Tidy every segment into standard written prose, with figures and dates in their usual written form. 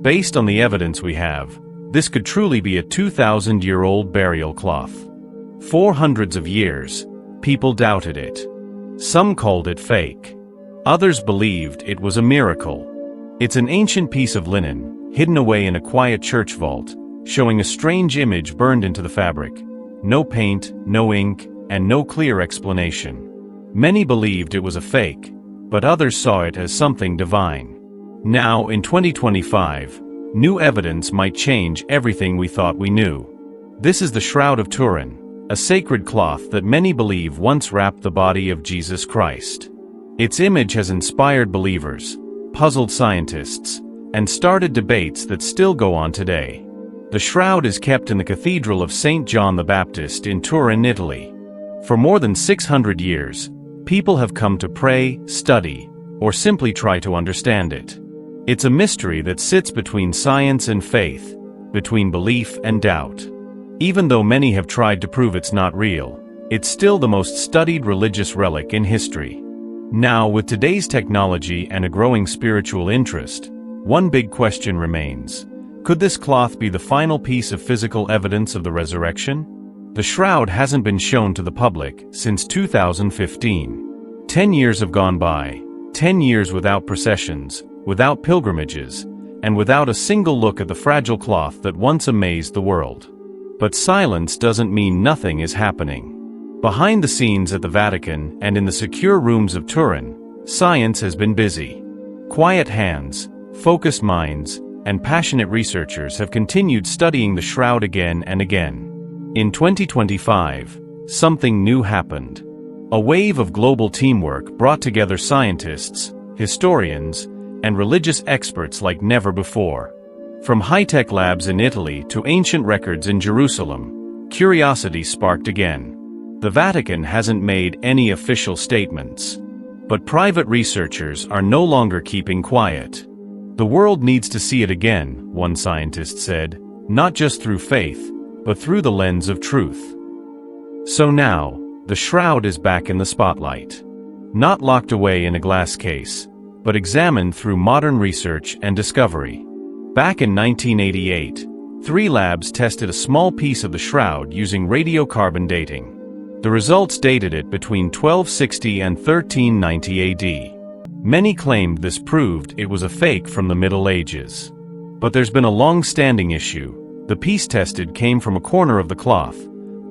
Based on the evidence we have, this could truly be a 2,000-year-old burial cloth. For hundreds of years, people doubted it. Some called it fake. Others believed it was a miracle. It's an ancient piece of linen, hidden away in a quiet church vault, showing a strange image burned into the fabric. No paint, no ink, and no clear explanation. Many believed it was a fake, but others saw it as something divine. Now, in 2025, new evidence might change everything we thought we knew. This is the Shroud of Turin, a sacred cloth that many believe once wrapped the body of Jesus Christ. Its image has inspired believers, puzzled scientists, and started debates that still go on today. The shroud is kept in the Cathedral of St. John the Baptist in Turin, Italy. For more than 600 years, people have come to pray, study, or simply try to understand it. It's a mystery that sits between science and faith, between belief and doubt. Even though many have tried to prove it's not real, it's still the most studied religious relic in history. Now, with today's technology and a growing spiritual interest, one big question remains. Could this cloth be the final piece of physical evidence of the resurrection? The shroud hasn't been shown to the public since 2015. 10 years have gone by, 10 years without processions, without pilgrimages, and without a single look at the fragile cloth that once amazed the world. But silence doesn't mean nothing is happening. Behind the scenes at the Vatican and in the secure rooms of Turin, science has been busy. Quiet hands, focused minds, and passionate researchers have continued studying the shroud again and again. In 2025, something new happened. A wave of global teamwork brought together scientists, historians, and religious experts like never before. From high-tech labs in Italy to ancient records in Jerusalem, curiosity sparked again. The Vatican hasn't made any official statements. But private researchers are no longer keeping quiet. The world needs to see it again, one scientist said, not just through faith, but through the lens of truth. So now, the shroud is back in the spotlight. Not locked away in a glass case, but examined through modern research and discovery. Back in 1988, 3 labs tested a small piece of the shroud using radiocarbon dating. The results dated it between 1260 and 1390 AD. Many claimed this proved it was a fake from the Middle Ages. But there's been a long-standing issue. The piece tested came from a corner of the cloth,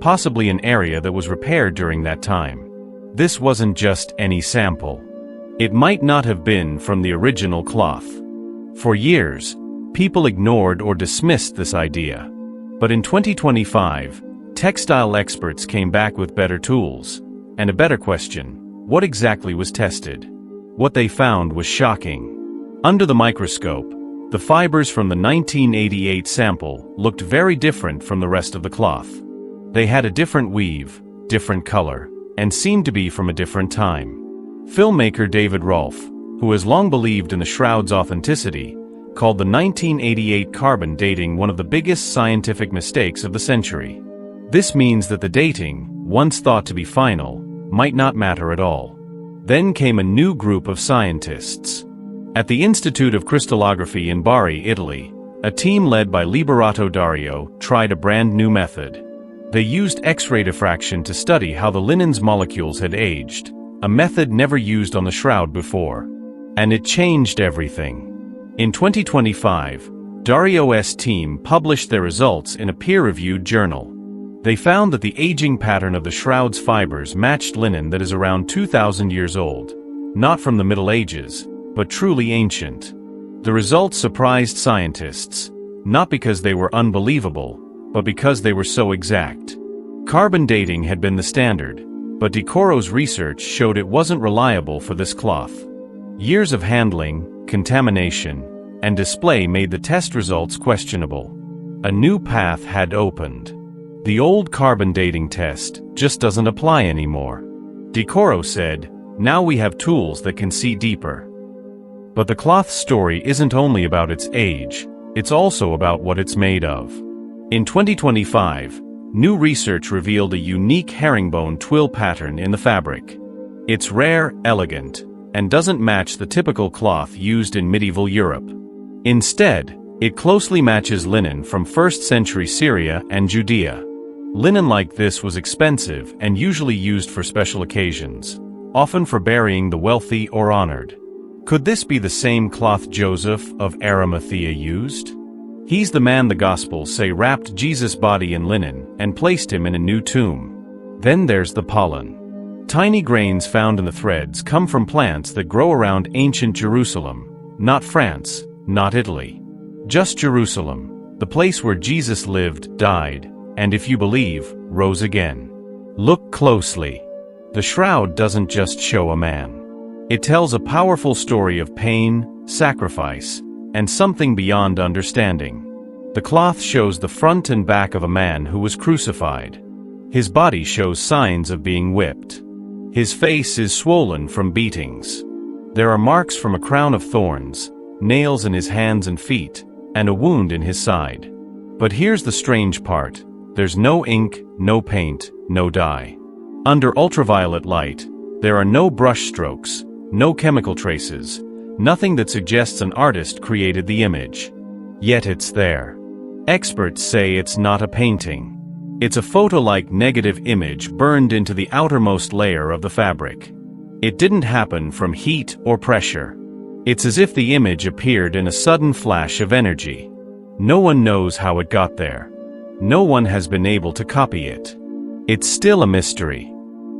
possibly an area that was repaired during that time. This wasn't just any sample. It might not have been from the original cloth. For years, people ignored or dismissed this idea. But in 2025, textile experts came back with better tools, and a better question: what exactly was tested? What they found was shocking. Under the microscope, the fibers from the 1988 sample looked very different from the rest of the cloth. They had a different weave, different color, and seemed to be from a different time. Filmmaker David Rolfe, who has long believed in the shroud's authenticity, called the 1988 carbon dating one of the biggest scientific mistakes of the century. This means that the dating, once thought to be final, might not matter at all. Then came a new group of scientists. At the Institute of Crystallography in Bari, Italy, a team led by Liberato Dario tried a brand new method. They used X-ray diffraction to study how the linen's molecules had aged, a method never used on the shroud before. And it changed everything. In 2025, Dario's team published their results in a peer-reviewed journal. They found that the aging pattern of the shroud's fibers matched linen that is around 2,000 years old, not from the Middle Ages, but truly ancient. The results surprised scientists, not because they were unbelievable, but because they were so exact. Carbon dating had been the standard, but Decoro's research showed it wasn't reliable for this cloth. Years of handling, contamination, and display made the test results questionable. A new path had opened. The old carbon dating test just doesn't apply anymore. Decoro said, now we have tools that can see deeper. But the cloth's story isn't only about its age, it's also about what it's made of. In 2025, new research revealed a unique herringbone twill pattern in the fabric. It's rare, elegant, and doesn't match the typical cloth used in medieval Europe. Instead, It closely matches linen from 1st century Syria and Judea. Linen like this was expensive and usually used for special occasions, often for burying the wealthy or honored. Could this be the same cloth Joseph of Arimathea used? He's the man the Gospels say wrapped Jesus' body in linen and placed him in a new tomb. Then there's the pollen. Tiny grains found in the threads come from plants that grow around ancient Jerusalem, not France, not Italy. Just Jerusalem, the place where Jesus lived, died, and if you believe, rose again. Look closely. The shroud doesn't just show a man. It tells a powerful story of pain, sacrifice, and something beyond understanding. The cloth shows the front and back of a man who was crucified. His body shows signs of being whipped. His face is swollen from beatings. There are marks from a crown of thorns, nails in his hands and feet, and a wound in his side. But here's the strange part. There's no ink, no paint, no dye. Under ultraviolet light, there are no brush strokes, no chemical traces, nothing that suggests an artist created the image. Yet it's there. Experts say it's not a painting. It's a photo-like negative image burned into the outermost layer of the fabric. It didn't happen from heat or pressure. It's as if the image appeared in a sudden flash of energy. No one knows how it got there. No one has been able to copy it. It's still a mystery.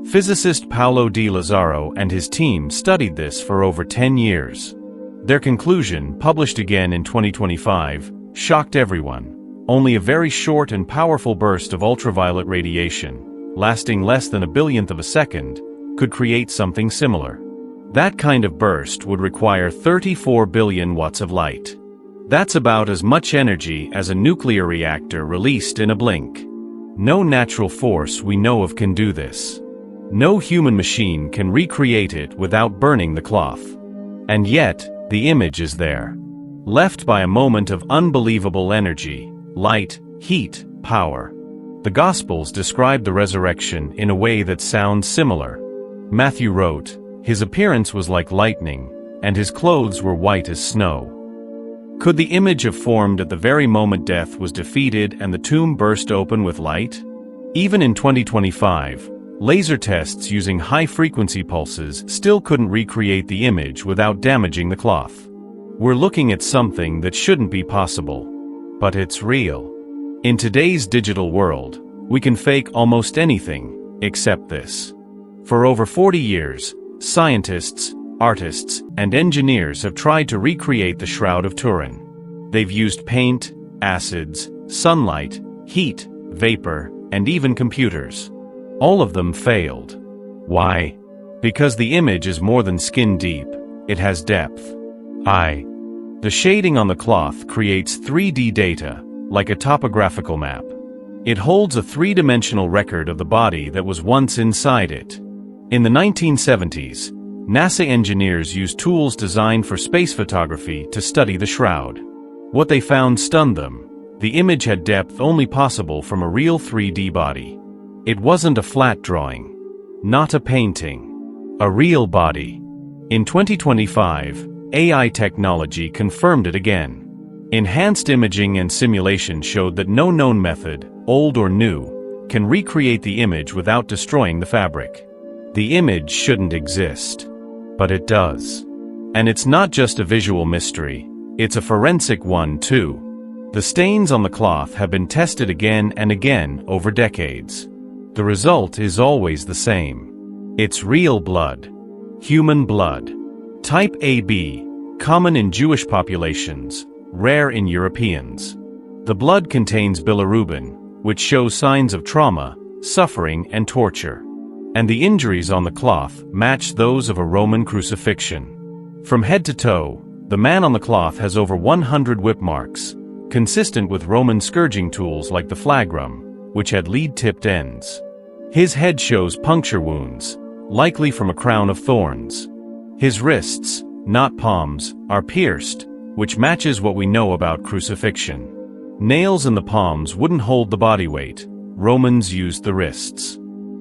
Physicist Paolo Di Lazzaro and his team studied this for over 10 years. Their conclusion, published again in 2025, shocked everyone. Only a very short and powerful burst of ultraviolet radiation, lasting less than a billionth of a second, could create something similar. That kind of burst would require 34 billion watts of light. That's about as much energy as a nuclear reactor released in a blink. No natural force we know of can do this. No human machine can recreate it without burning the cloth. And yet, the image is there. Left by a moment of unbelievable energy, light, heat, power. The Gospels describe the resurrection in a way that sounds similar. Matthew wrote, "His appearance was like lightning, and his clothes were white as snow." Could the image have formed at the very moment death was defeated and the tomb burst open with light? Even in 2025, laser tests using high-frequency pulses still couldn't recreate the image without damaging the cloth. We're looking at something that shouldn't be possible. But it's real. In today's digital world, we can fake almost anything, except this. For over 40 years, scientists, artists, and engineers have tried to recreate the Shroud of Turin. They've used paint, acids, sunlight, heat, vapor, and even computers. All of them failed. Why? Because the image is more than skin deep, it has depth. The shading on the cloth creates 3D data, like a topographical map. It holds a three-dimensional record of the body that was once inside it. In the 1970s, NASA engineers used tools designed for space photography to study the shroud. What they found stunned them. The image had depth only possible from a real 3D body. It wasn't a flat drawing. Not a painting. A real body. In 2025, AI technology confirmed it again. Enhanced imaging and simulation showed that no known method, old or new, can recreate the image without destroying the fabric. The image shouldn't exist. But it does. And it's not just a visual mystery, it's a forensic one too. The stains on the cloth have been tested again and again over decades. The result is always the same. It's real blood. Human blood. Type AB, common in Jewish populations, rare in Europeans. The blood contains bilirubin, which shows signs of trauma, suffering, and torture. And the injuries on the cloth match those of a Roman crucifixion. From head to toe, the man on the cloth has over 100 whip marks, consistent with Roman scourging tools like the flagrum, which had lead-tipped ends. His head shows puncture wounds, likely from a crown of thorns. His wrists, not palms, are pierced, which matches what we know about crucifixion. Nails in the palms wouldn't hold the body weight. Romans used the wrists.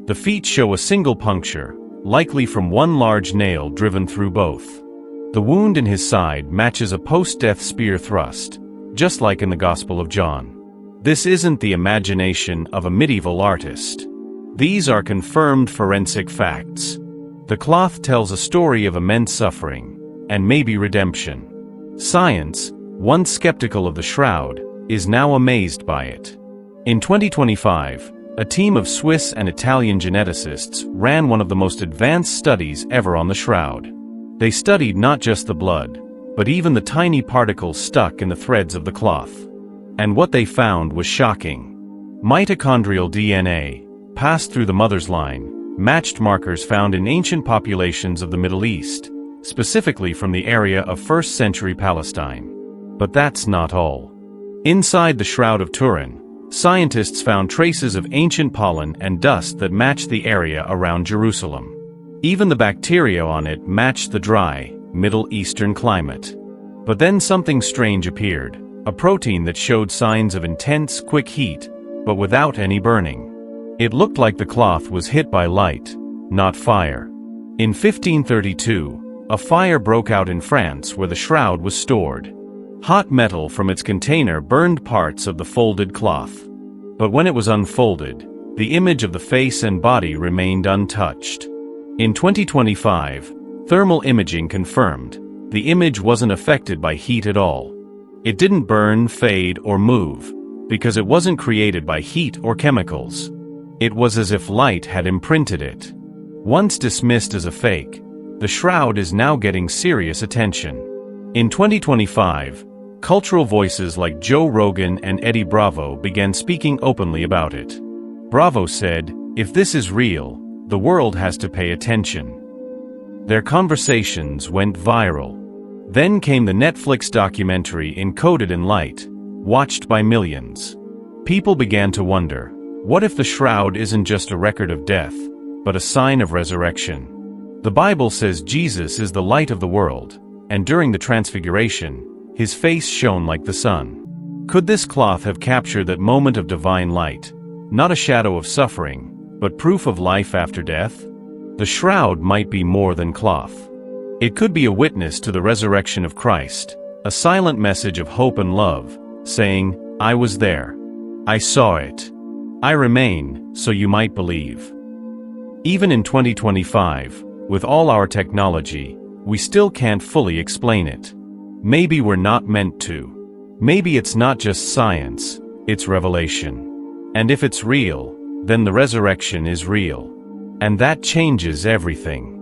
The feet show a single puncture, likely from one large nail driven through both. The wound in his side matches a post-death spear thrust, just like in the Gospel of John. This isn't the imagination of a medieval artist. These are confirmed forensic facts. The cloth tells a story of immense suffering, and maybe redemption. Science, once skeptical of the shroud, is now amazed by it. In 2025, a team of Swiss and Italian geneticists ran one of the most advanced studies ever on the shroud. They studied not just the blood, but even the tiny particles stuck in the threads of the cloth. And what they found was shocking. Mitochondrial DNA, passed through the mother's line, matched markers found in ancient populations of the Middle East, specifically from the area of 1st century Palestine. But that's not all. Inside the Shroud of Turin, scientists found traces of ancient pollen and dust that matched the area around Jerusalem. Even the bacteria on it matched the dry, Middle Eastern climate. But then something strange appeared, a protein that showed signs of intense, quick heat, but without any burning. It looked like the cloth was hit by light, not fire. In 1532, a fire broke out in France where the shroud was stored. Hot metal from its container burned parts of the folded cloth. But when it was unfolded, the image of the face and body remained untouched. In 2025, thermal imaging confirmed the image wasn't affected by heat at all. It didn't burn, fade, or move, because it wasn't created by heat or chemicals. It was as if light had imprinted it. Once dismissed as a fake, the shroud is now getting serious attention. In 2025, cultural voices like Joe Rogan and Eddie Bravo began speaking openly about it. Bravo said, "If this is real, the world has to pay attention." Their conversations went viral. Then came the Netflix documentary Encoded in Light, watched by millions. People began to wonder, what if the shroud isn't just a record of death, but a sign of resurrection? The Bible says Jesus is the light of the world, and during the Transfiguration, his face shone like the sun. Could this cloth have captured that moment of divine light, not a shadow of suffering, but proof of life after death? The shroud might be more than cloth. It could be a witness to the resurrection of Christ, a silent message of hope and love, saying, "I was there. I saw it. I remain, so you might believe." Even in 2025, with all our technology, we still can't fully explain it. Maybe we're not meant to. Maybe it's not just science, it's revelation. And if it's real, then the resurrection is real. And that changes everything.